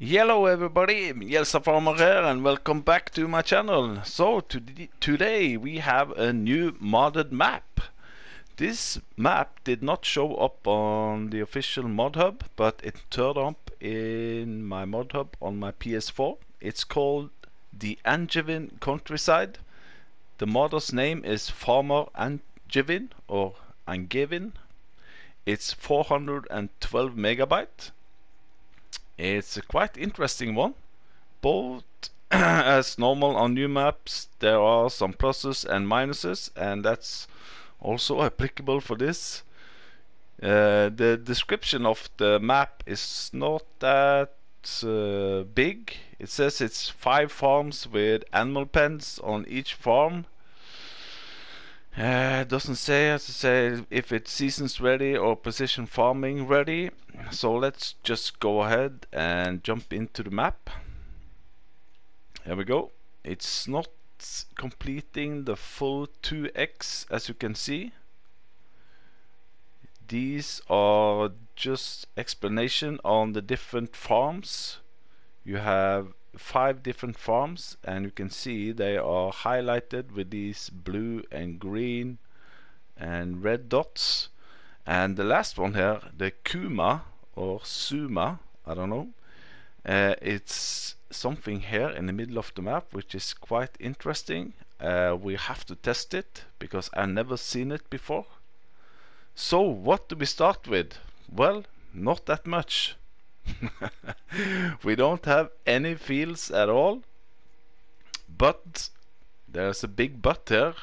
Hello everybody, Jelsa farmer here and welcome back to my channel. So today we have a new modded map. This map did not show up on the official mod hub, but it turned up in my mod hub on my PS4. It's called the Angevin countryside. The modder's name is Farmer Angevin or Angevin. It's 412 megabyte. It's a quite interesting one. Both as normal on new maps, there are some pluses and minuses, and that's also applicable for this. The description of the map is not that big. It says it's 5 farms with animal pens on each farm. It doesn't say, as I say, if it's seasons ready or precision farming ready. So let's just go ahead and jump into the map. Here we go. It's not completing the full 2x, as you can see. These are just explanation on the different farms. You have 5 different farms, and you can see they are highlighted with these blue and green and red dots. And the last one here, the Kuma or Suma, I don't know, it's something here in the middle of the map which is quite interesting. We have to test it because I've never seen it before. So what do we start with? Well, not that much. We don't have any fields at all, but there's a big but here,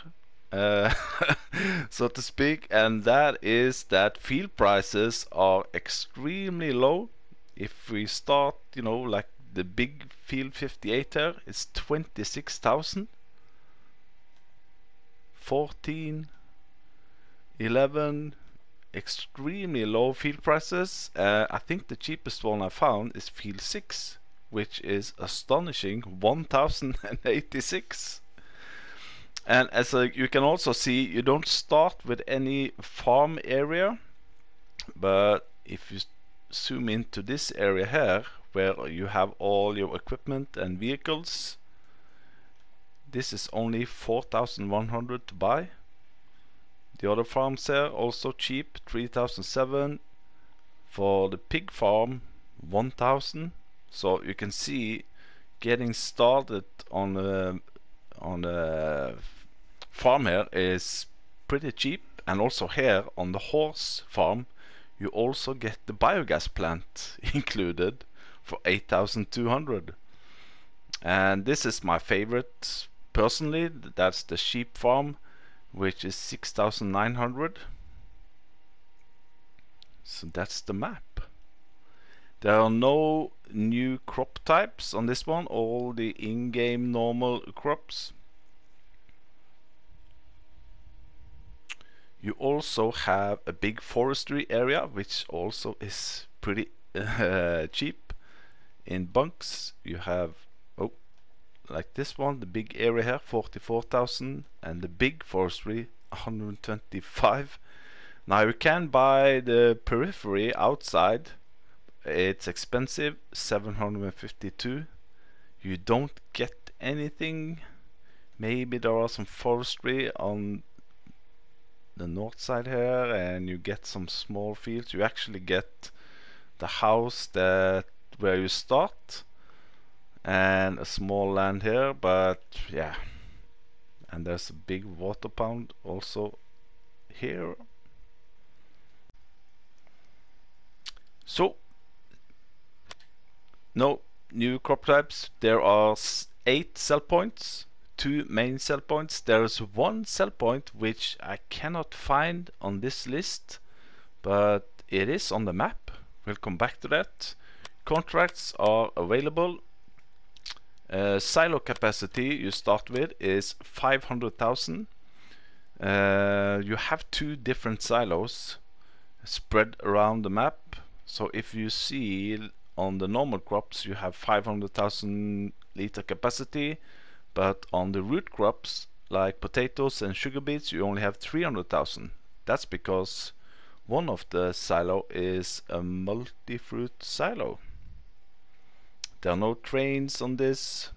so to speak, and that is that field prices are extremely low. If we start, like the big field 58 here, it's 26,000, 14, 11. Extremely low field prices. I think the cheapest one I found is field 6, which is astonishing, 1086. And as you can also see, you don't start with any farm area, but if you zoom into this area here where you have all your equipment and vehicles, this is only 4,100 to buy. The other farms here also cheap, 3,007. For the pig farm, 1,000. So you can see, getting started on a farm here is pretty cheap. And also here on the horse farm, you also get the biogas plant included for 8,200. And this is my favorite personally. That's the sheep farm, which is 6,900. So that's the map. There are no new crop types on this one, all the in-game normal crops. You also have a big forestry area, which also is pretty cheap. In bunks you have, like this one, the big area here, 44,000, and the big forestry, 125. Now you can buy the periphery outside. It's expensive, 752. You don't get anything. Maybe there are some forestry on the north side here, and you get some small fields. You actually get the house where you start, and a small land here, but yeah. And there's a big water pond also here. So no new crop types. There are 8 sell points, 2 main sell points. There is 1 sell point which I cannot find on this list, but it is on the map. We'll come back to that. Contracts are available. Silo capacity you start with is 500,000. You have 2 different silos spread around the map. So if you see on the normal crops you have 500,000 liter capacity, but on the root crops like potatoes and sugar beets you only have 300,000. That's because one of the silo is a multi-fruit silo. There are no trains on this.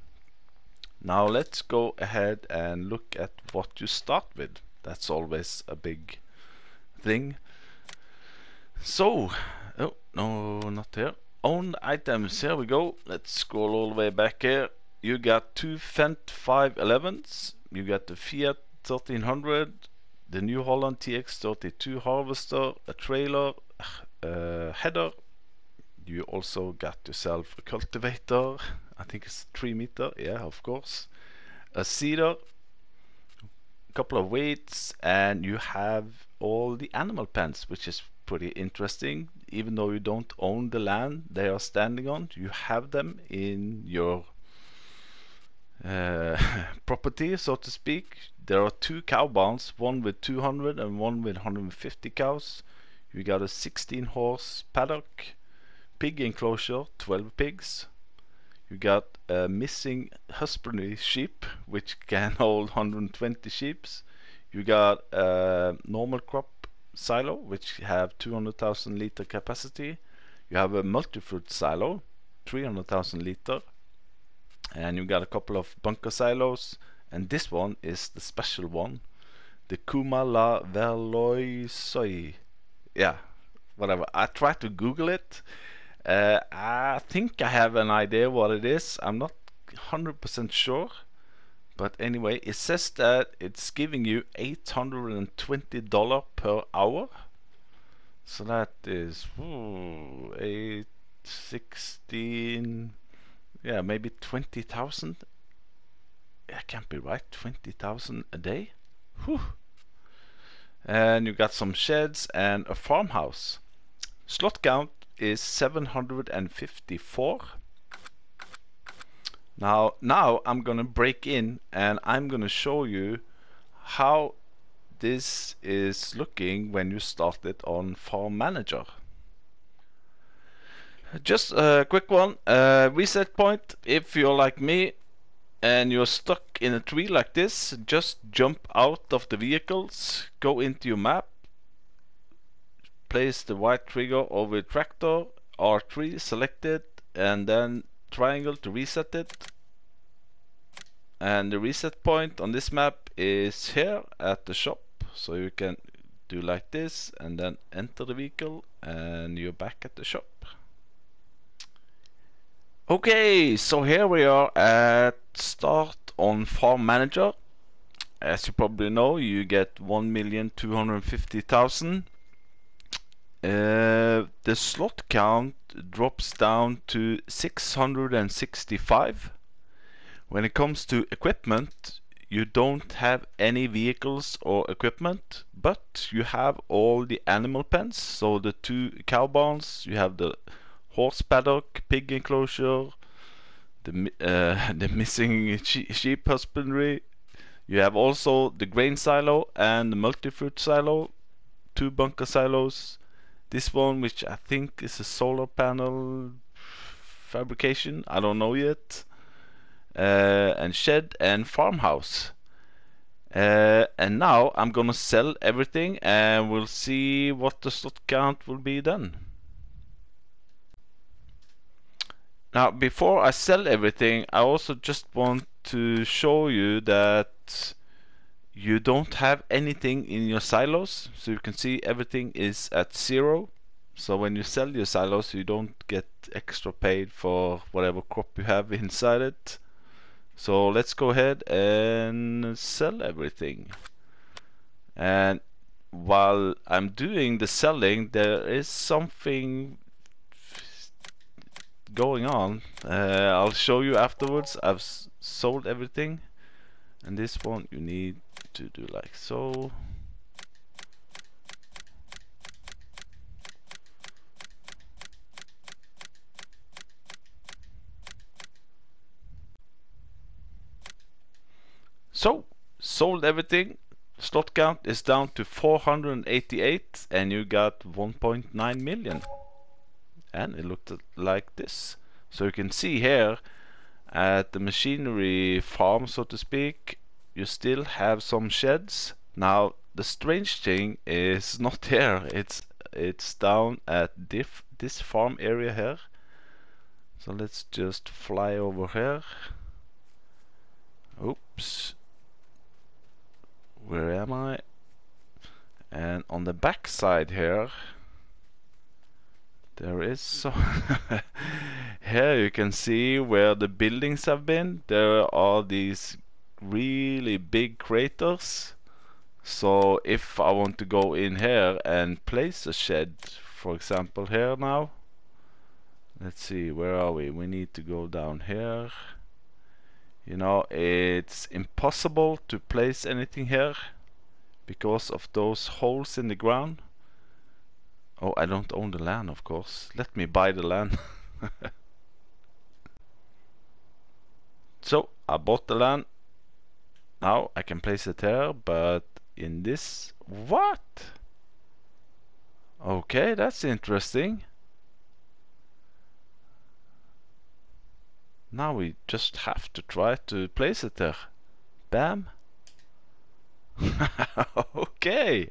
Now let's go ahead and look at what you start with. That's always a big thing. So, oh no, not here. Owned items, here we go. Let's scroll all the way back here. You got two Fendt 511s. You got the Fiat 1300, the New Holland TX32 harvester, a trailer, a header. You also got yourself a cultivator. I think it's 3 meter, yeah, of course. A seeder, a couple of weights, and you have all the animal pens, which is pretty interesting. Even though you don't own the land they are standing on, you have them in your property, so to speak. There are 2 cow barns, one with 200 and one with 150 cows. You got a 16 horse paddock, pig enclosure, 12 pigs. You got a missing husbandry sheep, which can hold 120 sheep. You got a normal crop silo, which have 200,000 liter capacity. You have a multi-fruit silo, 300,000 liter. And you got a couple of bunker silos. And this one is the special one, the Kumala Verloisoi. Yeah, whatever. I tried to Google it. I think I have an idea what it is. I'm not 100% sure. But anyway, it says that it's giving you $820 per hour. So that is 8, 16, yeah, maybe 20,000. That can't be right. 20,000 a day. Whew. And you got some sheds and a farmhouse. Slot count is 754. Now I'm gonna break in and I'm gonna show you how this is looking when you start it on Farm Manager. Just a quick one, reset point. If you're like me and you're stuck in a tree like this, just jump out of the vehicles, go into your map, place the right trigger over the tractor, R3, select it, and then triangle to reset it. And the reset point on this map is here at the shop, so you can do like this and then enter the vehicle and you're back at the shop. Okay, so here we are at start on Farm Manager. As you probably know, you get 1,250,000. The slot count drops down to 665. When it comes to equipment, you don't have any vehicles or equipment, but you have all the animal pens. So the 2 cow barns, you have the horse paddock, pig enclosure, the missing sheep husbandry. You have also the grain silo and the multi-fruit silo, 2 bunker silos. This one, which I think is a solar panel fabrication, I don't know yet. And shed and farmhouse. And now I'm gonna sell everything and we'll see what the slot count will be then. Now before I sell everything, I also just want to show you that you don't have anything in your silos, so you can see everything is at 0. So when you sell your silos, you don't get extra paid for whatever crop you have inside it. So let's go ahead and sell everything. And while I'm doing the selling, there is something going on. I'll show you afterwards. I've sold everything, and this one you need to do like so. So, sold everything. Slot count is down to 488 and you got 1.9 million. And it looked like this. So you can see here at the machinery farm, so to speak, you still have some sheds. Now the strange thing is not here. It's down at this farm area here. So let's just fly over here. Oops. Where am I? And on the back side here, there is so here you can see where the buildings have been. There are these really big craters. So if I want to go in here and place a shed, for example here now, let's see, where are we? We need to go down here. You know, it's impossible to place anything here because of those holes in the ground. Oh, I don't own the land, of course. Let me buy the land. So, I bought the land. Now I can place it here, but in this... What? Okay, that's interesting. Now we just have to try to place it there. Bam. Okay.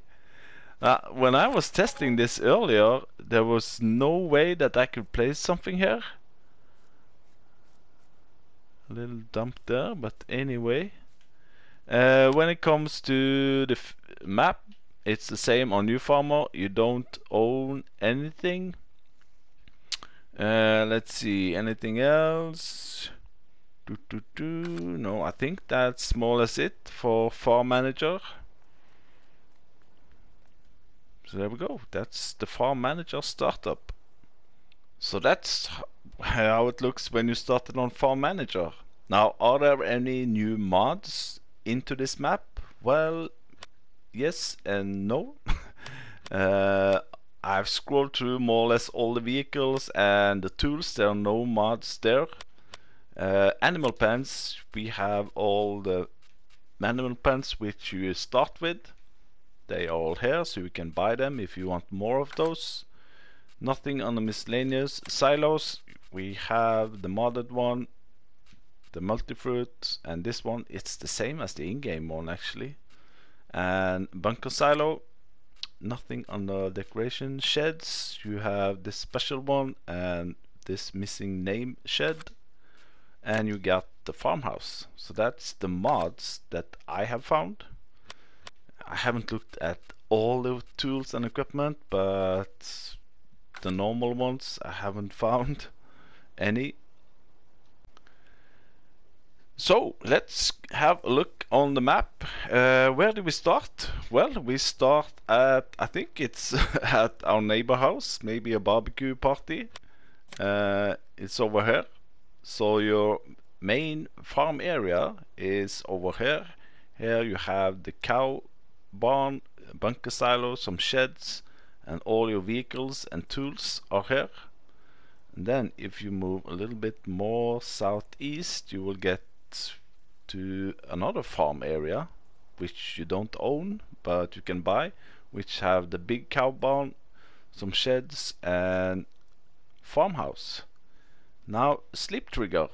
When I was testing this earlier, there was no way that I could place something here. A little dump there, but anyway. When it comes to the map, it's the same on New Farmer. You don't own anything. Let's see, anything else? No, I think that's more or less it for Farm Manager. So there we go, that's the Farm Manager startup. So that's how it looks when you started on Farm Manager. Now, are there any new mods into this map? Well, yes and no. I've scrolled through more or less all the vehicles and the tools. There are no mods there. Animal pens, we have all the animal pens which you start with. They are all here, so you can buy them if you want more of those. Nothing on the miscellaneous. Silos, we have the modded one, the multi-fruit, and this one, it's the same as the in-game one actually. And bunker silo, nothing on the decoration. Sheds, you have this special one and this missing name shed, and you got the farmhouse. So that's the mods that I have found. I haven't looked at all the tools and equipment, but the normal ones I haven't found any. So let's have a look on the map. Where do we start? Well, we start at, I think it's at our neighbor house, maybe a barbecue party. It's over here. So your main farm area is over here. Here you have the cow barn, bunker silo, some sheds, and all your vehicles and tools are here. And then if you move a little bit more southeast, you will get to another farm area which you don't own but you can buy, which have the big cow barn, some sheds, and farmhouse. Now, sleep trigger.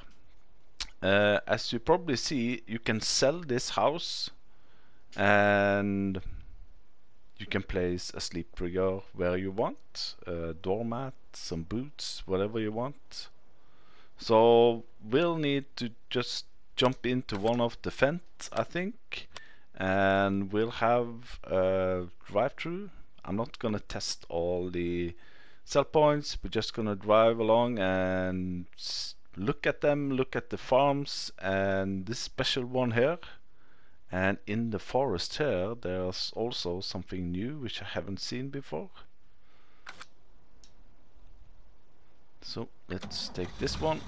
As you probably see, you can sell this house and you can place a sleep trigger where you want, a doormat, some boots, whatever you want. So we'll need to just jump into one of the vents, I think, and we'll have a drive-through. I'm not gonna test all the sell points, we're just gonna drive along and look at them, look at the farms and this special one here. And in the forest here, there's also something new which I haven't seen before. So let's take this one.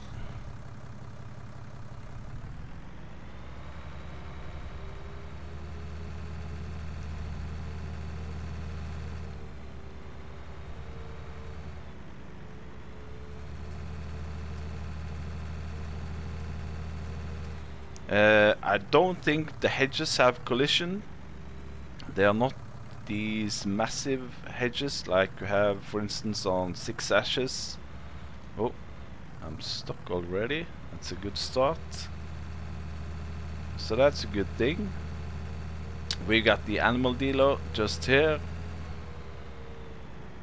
I don't think the hedges have collision. They are not these massive hedges like you have, for instance, on 6 Ashes. Oh, I'm stuck already. That's a good start. So that's a good thing. We got the animal dealer just here.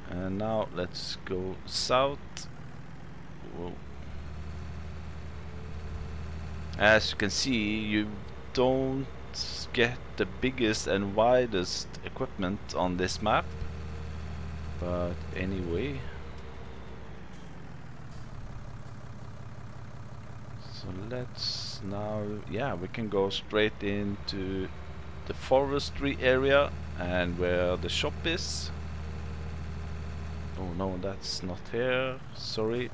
And now let's go south. Whoa. As you can see, you don't get the biggest and widest equipment on this map, but anyway. So let's now, yeah, we can go straight into the forestry area and where the shop is. Oh no, that's not here, sorry.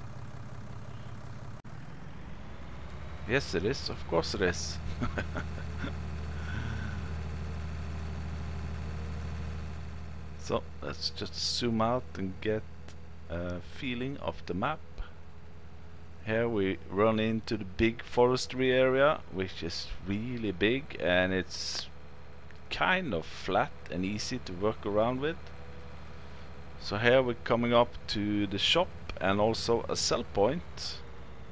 Yes, it is, of course it is. So let's just zoom out and get a feeling of the map. Here we run into the big forestry area, which is really big, and it's kind of flat and easy to work around with. So here we're coming up to the shop and also a sell point.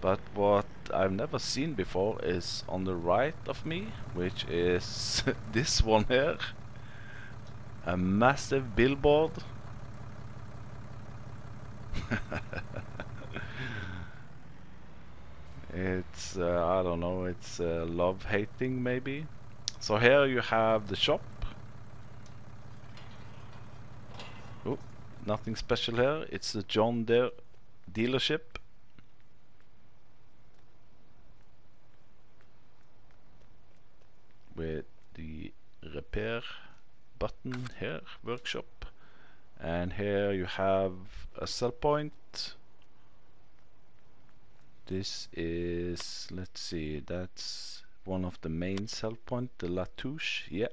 But what I've never seen before is on the right of me, which is this one here. A massive billboard. It's, I don't know, it's love-hating maybe. So here you have the shop. Oh, nothing special here. It's a John Deere dealership. With the repair button here, workshop. And here you have a sell point. This is, let's see, that's one of the main sell point, the Latouche, yeah.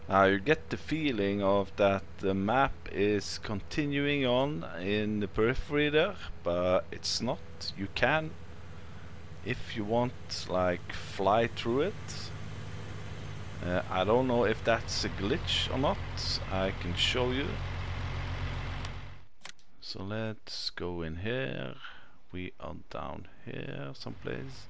Now you get the feeling of that the map is continuing on in the periphery there, but it's not. You can, if you want, like fly through it. I don't know if that's a glitch or not. I can show you. So let's go in here. We are down here someplace.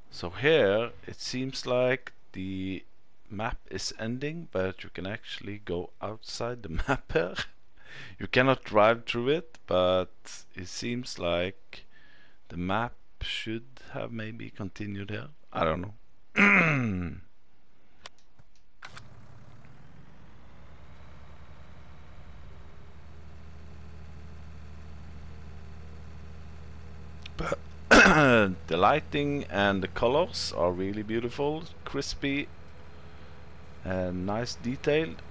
So here it seems like the map is ending, but you can actually go outside the map here. You cannot drive through it, but it seems like the map should have maybe continued here. I don't know. But the lighting and the colors are really beautiful, crispy and nice detailed.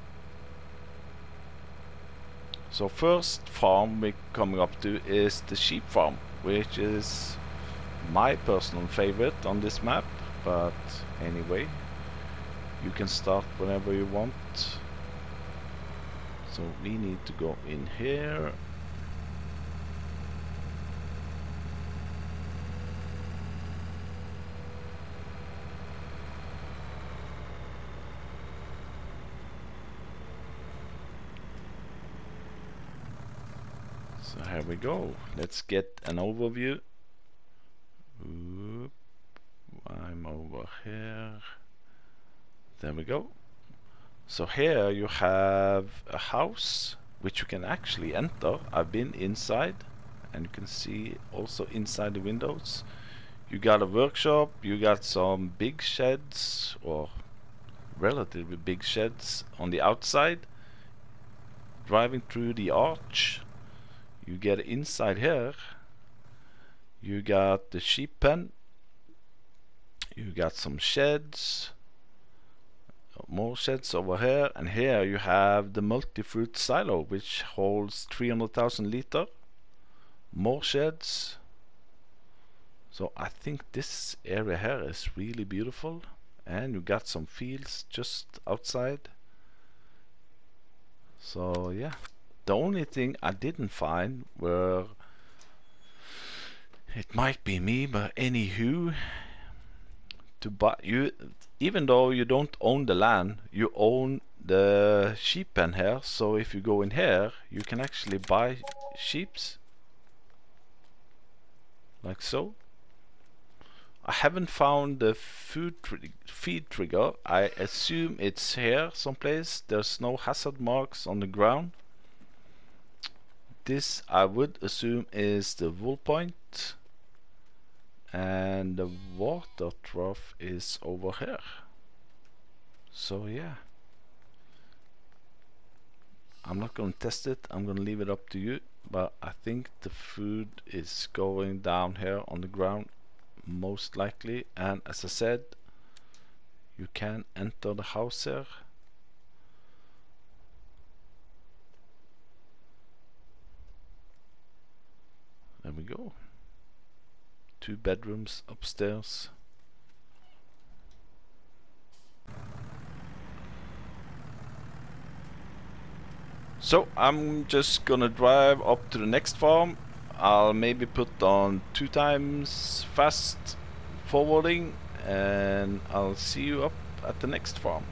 So first farm we're coming up to is the sheep farm, which is my personal favorite on this map, but anyway, you can start whenever you want. So we need to go in here. So here we go. Let's get an overview. Oop. I'm over here. There we go. So here you have a house which you can actually enter. I've been inside and you can see also inside the windows. You got a workshop, you got some big sheds, or relatively big sheds on the outside. Driving through the arch, you get inside here. You got the sheep pen. You got some sheds. more sheds over here, and here you have the multi-fruit silo, which holds 300,000 liter. More sheds. So I think this area here is really beautiful, and you got some fields just outside. So yeah, the only thing I didn't find were, it might be me, but anywho, to buy you, even though you don't own the land, you own the sheep pen here. So if you go in here, you can actually buy sheeps like so. I haven't found the feed trigger. I assume it's here someplace. There's no hazard marks on the ground. This I would assume is the wool point, and the water trough is over here. So yeah, I'm not gonna test it, I'm gonna leave it up to you, but I think the food is going down here on the ground most likely. And as I said, you can enter the house here. There we go. 2 bedrooms upstairs. So I'm just gonna drive up to the next farm. I'll maybe put on 2 times fast forwarding, and I'll see you up at the next farm.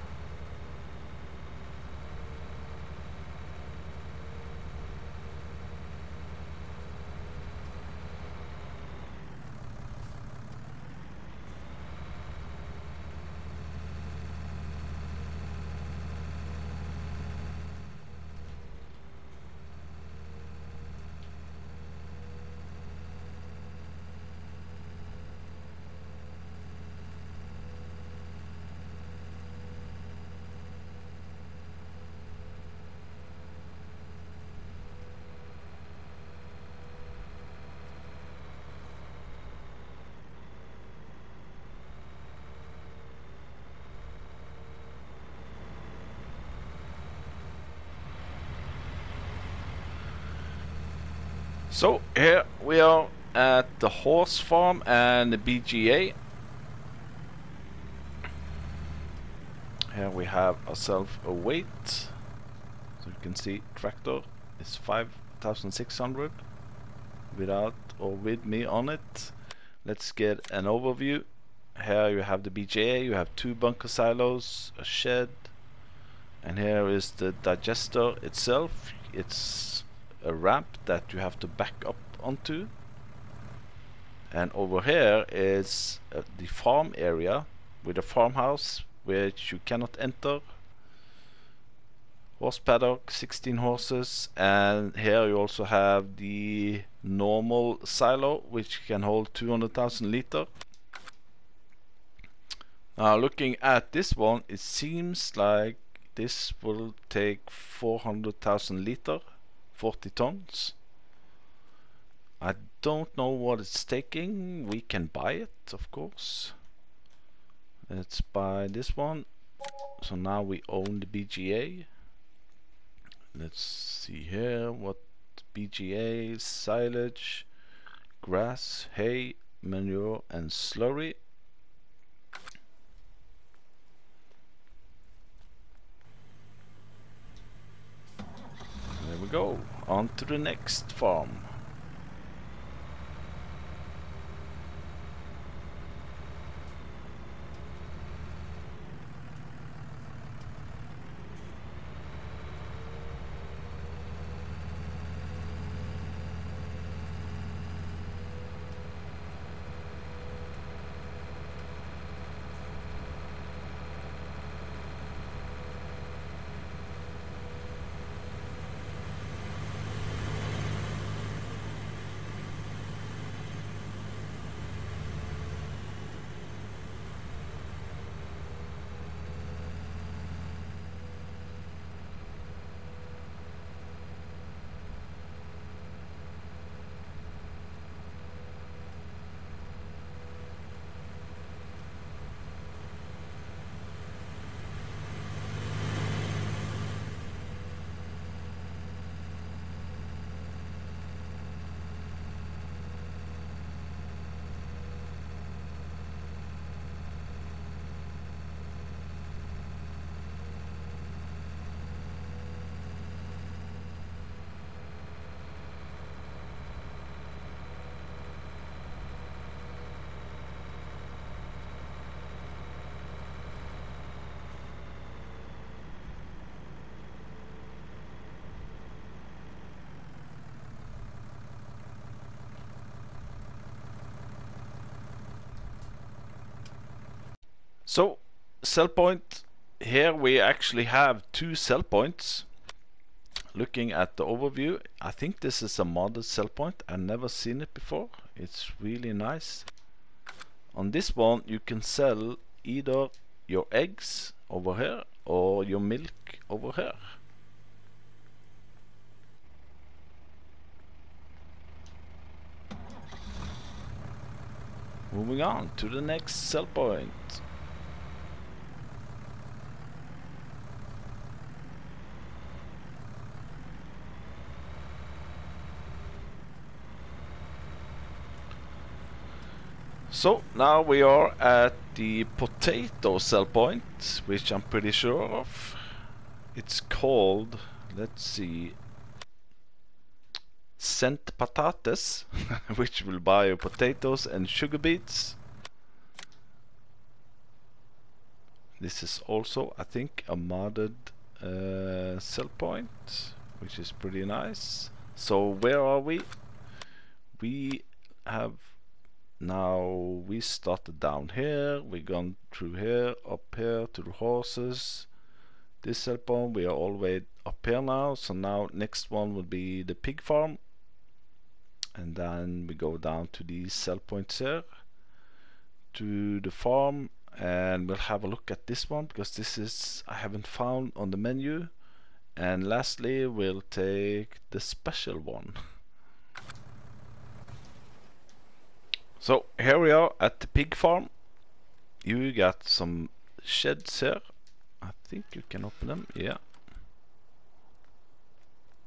So here we are at the horse farm and the BGA. Here we have ourselves a weight. So you can see tractor is 5,600 without or with me on it. Let's get an overview. Here you have the BGA, you have 2 bunker silos, a shed, and here is the digester itself. It's a ramp that you have to back up onto, and over here is the farm area with a farmhouse which you cannot enter. Horse paddock, 16 horses, and here you also have the normal silo which can hold 200,000 liter. Now looking at this one, it seems like this will take 400,000 liter, 40 tons. I don't know what it's taking. We can buy it, of course. Let's buy this one. So now we own the BGA. Let's see here what BGA, silage, grass, hay, manure and slurry. There we go, on to the next farm. sell point. Here we actually have 2 sell points. Looking at the overview, I think this is a modded sell point. I've never seen it before. It's really nice. On this one you can sell either your eggs over here or your milk over here. Moving on to the next sell point. So now we are at the potato sell point, which I'm pretty sure of. It's called, let's see, Cent Patates, which will buy you potatoes and sugar beets. This is also, I think, a modded sell point, which is pretty nice. So where are we? We have now, we started down here, we gone through here, up here to the horses. This sell point, we are all the way up here now. So now next one will be the pig farm. And then we go down to these sell points here, to the farm, and we'll have a look at this one because this is, I haven't found on the menu. And lastly we'll take the special one. So here we are at the pig farm. You got some sheds here. I think you can open them, yeah.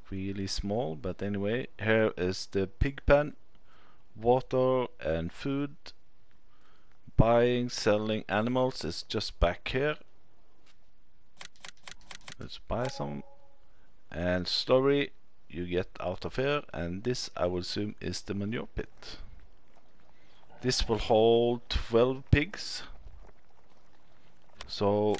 Really small, but anyway, here is the pig pen, water and food. Buying, selling animals is just back here. Let's buy some. And story you get out of here, and this I will assume is the manure pit. This will hold 12 pigs. So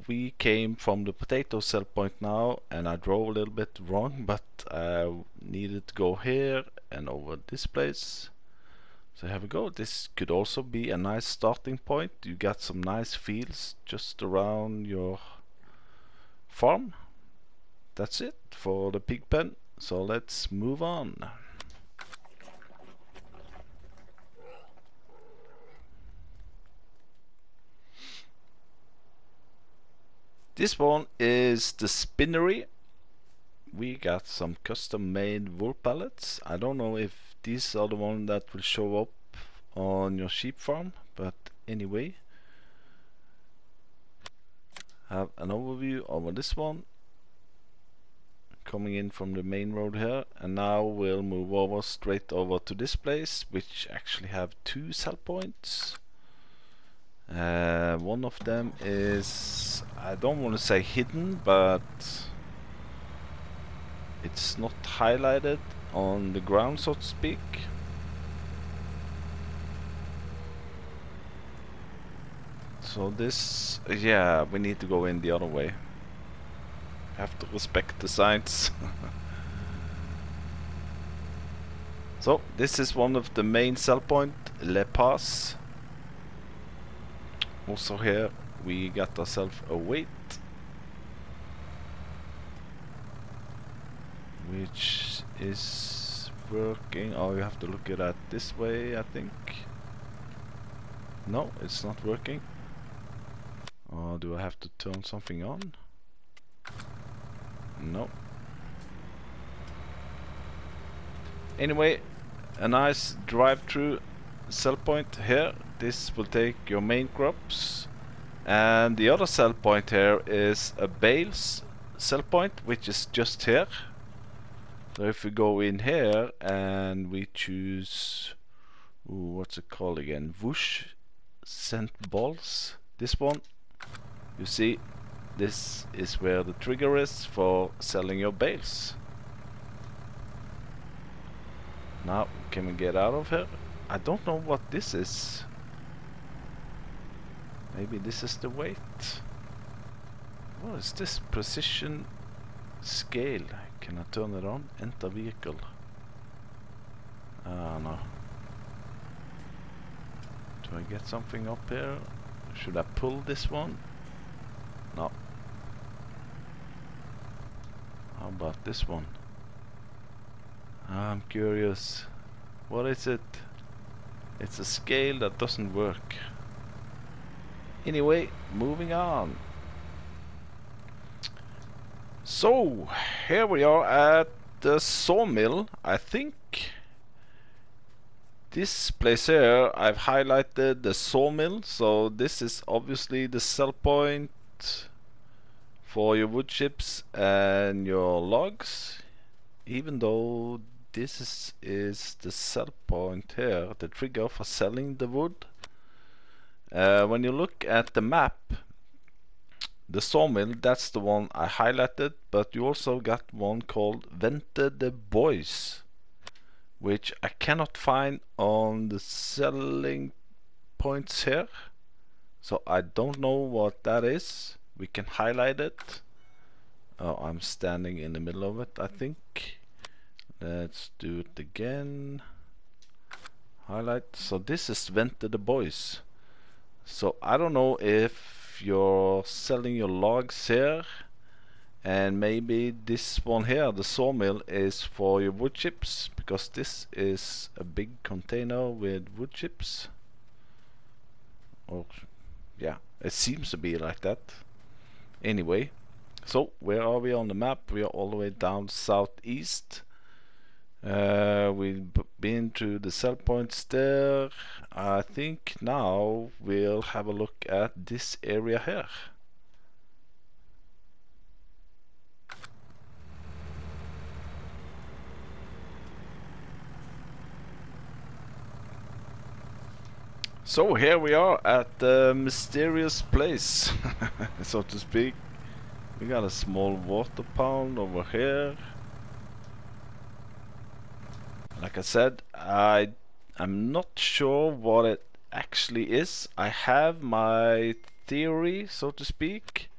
we came from the potato sell point now, and I drove a little bit wrong, but I needed to go here and over this place. So here we go. This could also be a nice starting point. You got some nice fields just around your farm. That's it for the pig pen. So let's move on. This one is the Spinnery. We got some custom made wool pallets. I don't know if these are the ones that will show up on your sheep farm, but anyway, have an overview over this one coming in from the main road here. And now we'll move over straight over to this place, which actually have 2 sell points. One of them is, I don't want to say hidden, but it's not highlighted on the ground, so to speak. So this, yeah, we need to go in the other way. Have to respect the signs. So this is one of the main sell point, Le Pas. Also here we got ourselves a weight, which is working. Oh, you have to look at it this way, I think. No, it's not working. Oh, do I have to turn something on? No. Anyway, a nice drive-through sell point here. This will take your main crops, and the other sell point here is a Bales sell point, which is just here. So if we go in here and we choose, ooh, what's it called again? Whoosh scent balls. This one, you see, this is where the trigger is for selling your bales. Now can we get out of here? I don't know what this is. Maybe this is the weight. What is this? Precision scale. Can I turn it on? Enter vehicle. Ah, no. Do I get something up here? Should I pull this one? No. How about this one? I'm curious. What is it? It's a scale that doesn't work. Anyway, moving on. So, here we are at the sawmill. I think this place here, I've highlighted the sawmill, so this is obviously the sell point for your wood chips and your logs, even though this is the sell point here, the trigger for selling the wood. When you look at the map, the sawmill, that's the one I highlighted, but you also got one called Vente de Bois, which I cannot find on the selling points here, so I don't know what that is. We can highlight it. Oh, I'm standing in the middle of it, I think. Let's do it again. Highlight. So this is Vente de Bois. So I don't know if you're selling your logs here, and maybe this one here, the sawmill, is for your wood chips, because this is a big container with wood chips. Or yeah, it seems to be like that. Anyway, so where are we on the map? We are all the way down southeast. We've been to the sell points there. I think now we'll have a look at this area here. So here we are at the mysterious place, so to speak. We got a small water pond over here. Like I said, I'm not sure what it actually is. I have my theory, so to speak.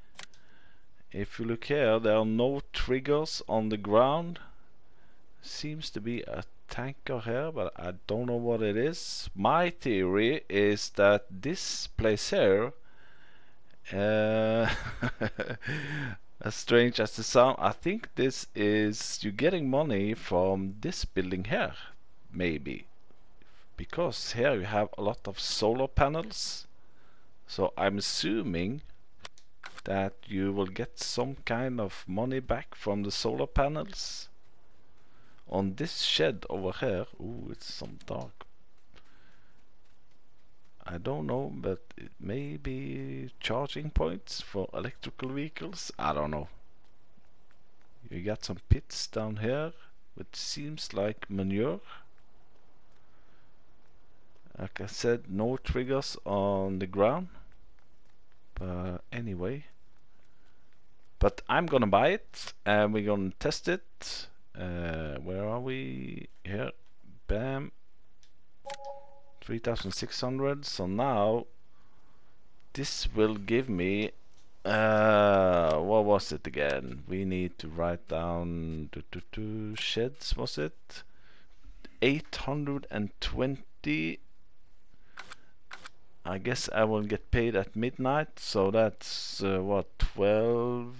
If you look here, there are no triggers on the ground. Seems to be a tanker here, but I don't know what it is. My theory is that this place here, as strange as it sounds, I think this is you getting money from this building here, maybe, because here you have a lot of solar panels. So I'm assuming that you will get some kind of money back from the solar panels. On this shed over here, ooh, it's some dark. I don't know, but it may be charging points for electrical vehicles. I don't know. You got some pits down here, which seems like manure. Like I said, no triggers on the ground. But anyway. But I'm gonna buy it, and we're gonna test it. Where are we? Here. Bam. 3,600. So now this will give me what was it again? We need to write down sheds, was it? 820. I guess I will get paid at midnight, so that's what, 12,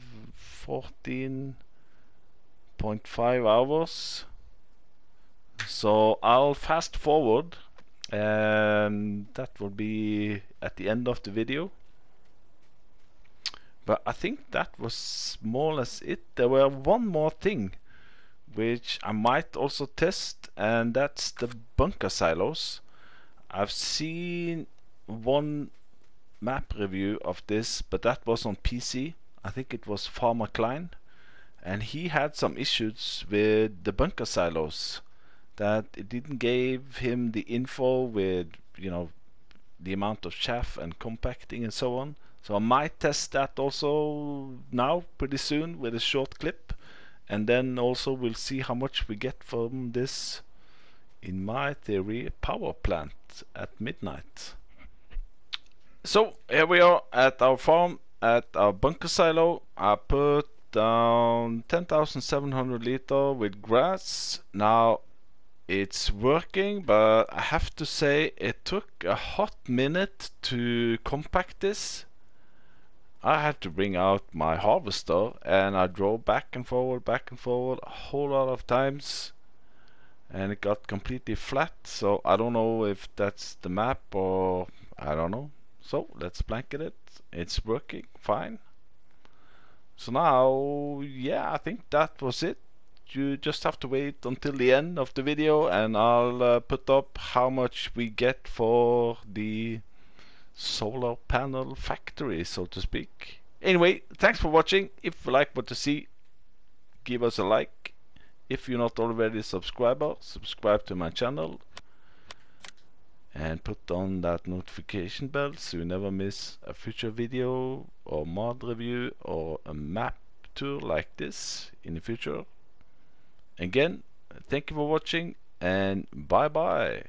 14.5 hours. So I'll fast forward, and that will be at the end of the video. But I think that was more or less it. There were one more thing which I might also test, and that's the bunker silos. I've seen one map review of this, but that was on PC. I think it was Farmer Klein, and he had some issues with the bunker silos, that it didn't give him the info with, you know, the amount of chaff and compacting and so on. So I might test that also now pretty soon with a short clip, and then also we'll see how much we get from this, in my theory, power plant at midnight. So here we are at our farm, at our bunker silo. I put down 10,700 liter with grass. Now it's working, but I have to say it took a hot minute to compact this. I had to bring out my harvester and I drove back and forward a whole lot of times, and it got completely flat. So I don't know if that's the map or I don't know. So let's blanket it. It's working fine. So now, yeah, I think that was it. You just have to wait until the end of the video and I'll put up how much we get for the solar panel factory, so to speak. Anyway, thanks for watching. If you like what you see, give us a like. If you're not already a subscriber, subscribe to my channel and put on that notification bell so you never miss a future video or mod review or a map tour like this in the future. Again, thank you for watching and bye bye.